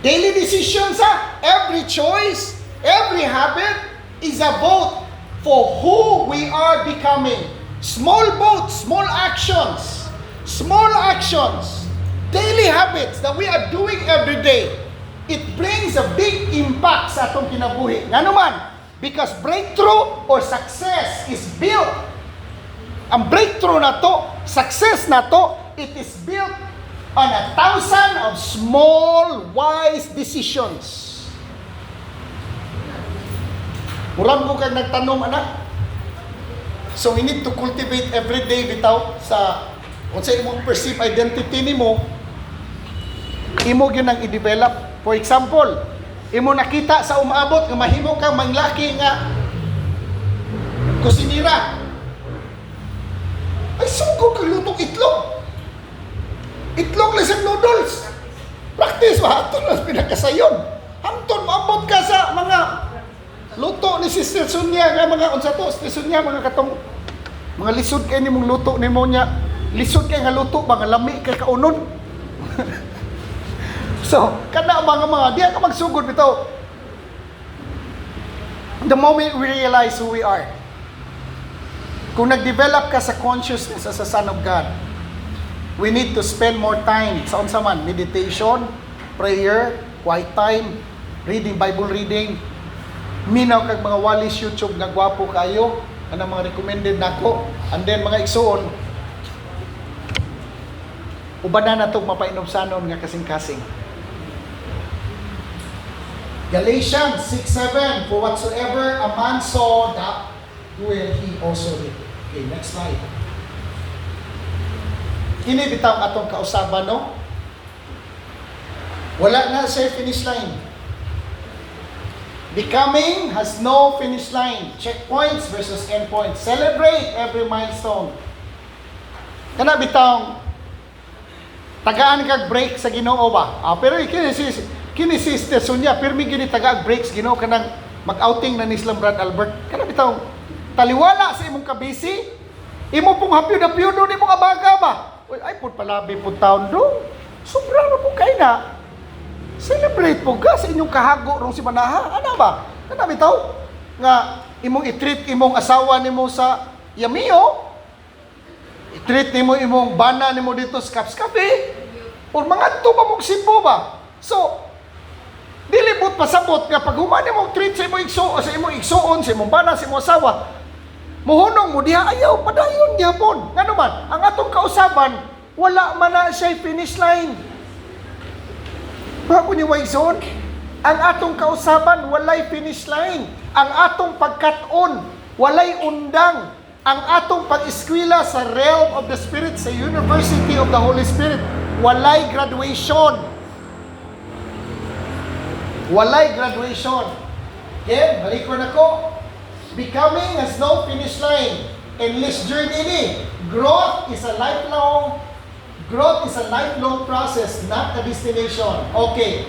Daily decisions, every choice, every habit is a vote for who we are becoming. Small votes, small actions, daily habits that we are doing every day, it brings a big impact sa atong kinabuhi. Nga naman, because breakthrough or success is built. Ang breakthrough na to, success na to, it is built on 1,000 of small, wise decisions. Murag ko kag nagtanong, anak. So we need to cultivate every day bitaw sa kung sa imong perceived identity nimo, imo gyud ang i-develop. For example, imo nakita sa umaabot nga mahimo kang manglaki nga kusinira. Ay sugod kag lutong itlog. Itlog lang sa noodles. Practice ba? Ito lang pinakasayon. Hamton, maabot ka sa mga luto ni Sister Sonia, nga mga unsa to, Sister Sonia, mga katong, mga lisod kayo ni mong luto ni mo niya. Lisod kayo nga luto, mga lami kay kaunon. So, kada mga diya ka magsugod bitaw. The moment we realize who we are, kung nag-develop ka sa consciousness as a Son of God, we need to spend more time sa unsa man, meditation, prayer, quiet time, reading, Bible reading. Minaw kag mga walis YouTube nga gwapo kayo, anang mga recommended nako. And then mga igsuon, ubanan na itong mapainobsanon nga kasing-kasing. Galatians 6:7, for whatsoever a man sow, that will he also reap. Okay, next slide. Kini bitaw atong kausaban, no? Wala na siya finish line. Becoming has no finish line. Checkpoints versus endpoints. Celebrate every milestone. Kana bitawng tagaan kag break sa Ginoo ba? Pero kini Sister Sonia, pirmi gini tagaag breaks Ginoo kanang mag-outing na ni Islam Brad Albert. Kana bitawng taliwala sa imong kabisi. Imo pong hapyo-hapyo do nimo abaga ba? Uy, ay pud palabi pud taon do. Sobra ra po kay na. Celebrate po ka sa inyong kahago rong si Manaha. Ano ba? Ano bitaw? Nga imong i-treat imong asawa nimo sa Yamiyo. I-treat nimo imong bana nimo dito sa Caps Cafe. O mga to pa mong Cebu ba? So, dilibot pasabot nga pag human nimo treat sa imong igsuon, sa imong bana, sa imong asawa, muhunong mo diha ayaw padayon gyapon. Ngano man, ang atong kausaban wala man na siya finish line. Bago ni Waizon, ang atong kausaban walay finish line. Ang atong pagkat-on walay undang. Ang atong pag-eskwela sa realm of the Spirit, sa University of the Holy Spirit, walay graduation. Walay graduation. Okay, balik ko na ko. Becoming has no finish line. Endless journey ni. Growth is a lifelong process, not a destination. Okay.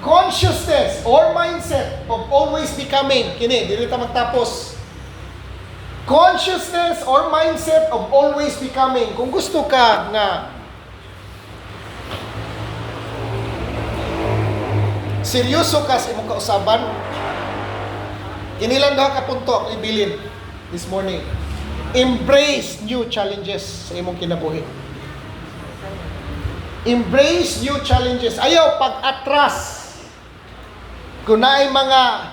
Consciousness or mindset of always becoming. Kini, dili ta magtapos. Consciousness or mindset of always becoming. Kung gusto ka nga seryoso ka sa imong kausaban, kinilang daw ka punto ang ibilin this morning. Embrace new challenges sa imong kinabuhi. Embrace new challenges. Ayaw pag-atras. Kung naay mga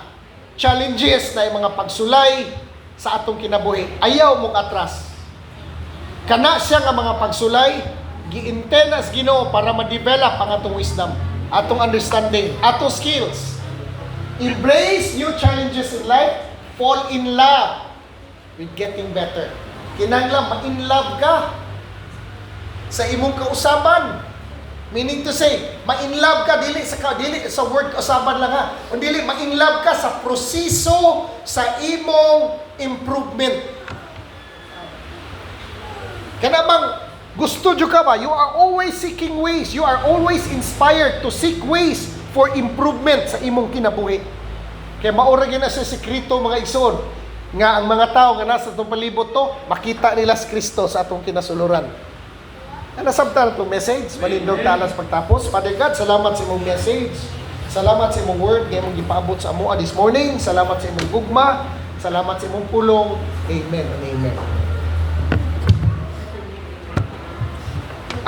challenges, naay mga pagsulay sa atong kinabuhi, ayaw mong atras. Kana siya nga mga pagsulay, gi-intend as Ginoo para ma-develop ang atong wisdom, atong understanding, atong skills. Embrace new challenges in life. Fall in love with getting better. Kinahanglan ma-in love ka sa imong kausaban. Meaning to say, ma-in love ka dili sa word kausaban lang ha. Kundi dili ma-in love ka sa proseso sa imong improvement. Kana bang gusto jud ka ba? You are always seeking ways. You are always inspired to seek ways for improvement sa imong kinabuhi. Kaya maura gyud na sa sekreto mga igsoon nga ang mga tao nga nasa itong palibot to, makita nila si Kristo sa atong kinasuluran. Nasabtan itong message, malindog talas pagtapos. Father God, salamat sa imong message. Salamat sa imong word, nga imong gipaabot sa amoa this morning. Salamat sa imong gugma. Salamat sa imong pulong. Amen and amen.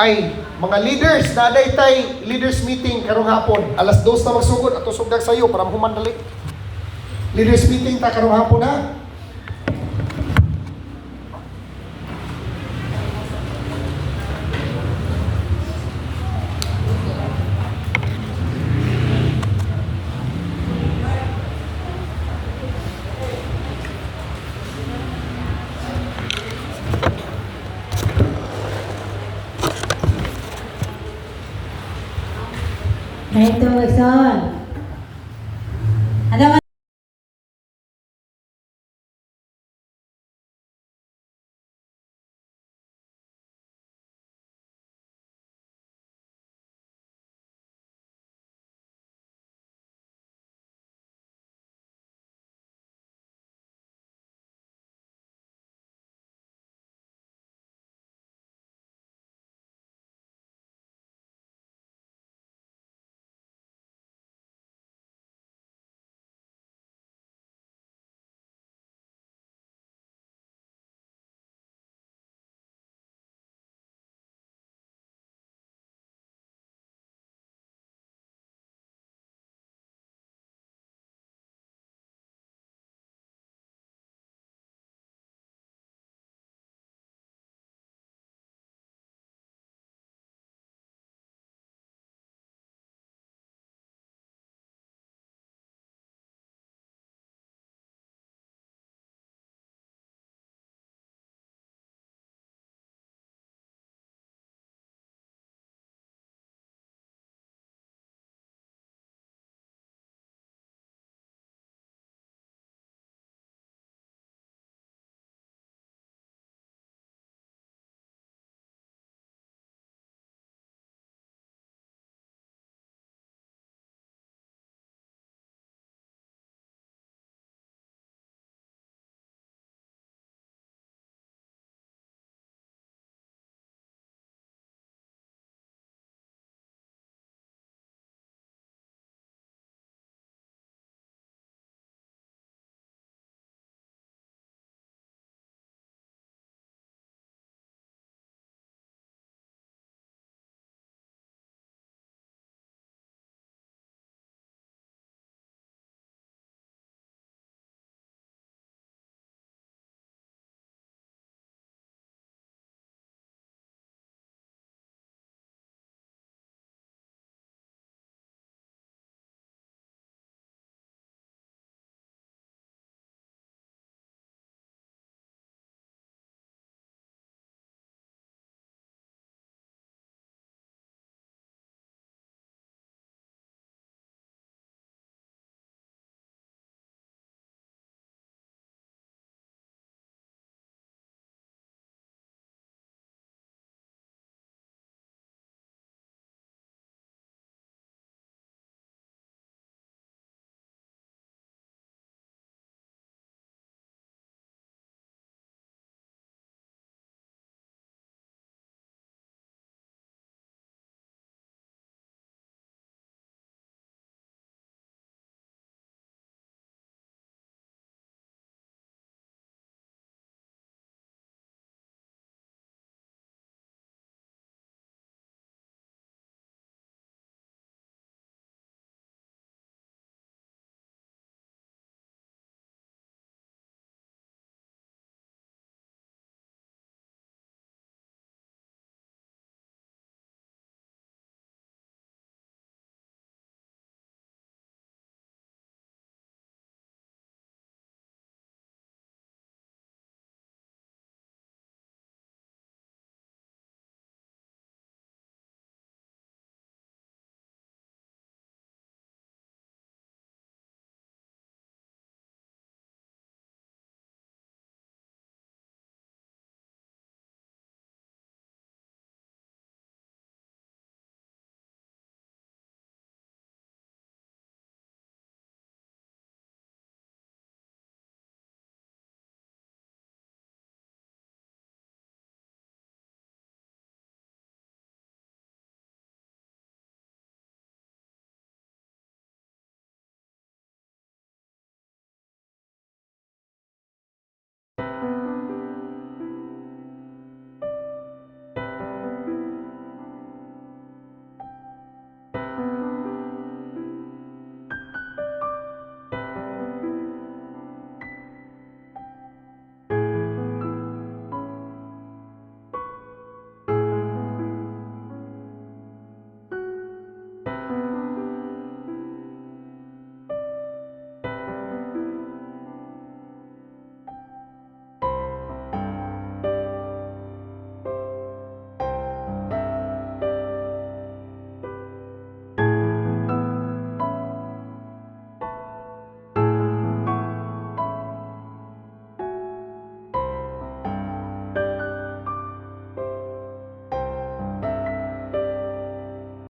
Ay, mga leaders, naday tay leaders meeting karong hapon. Alas 2 na magsugod, ato sugdag sayo para mahumandali. Leaders meeting ta karong hapon ha. Ito, Son.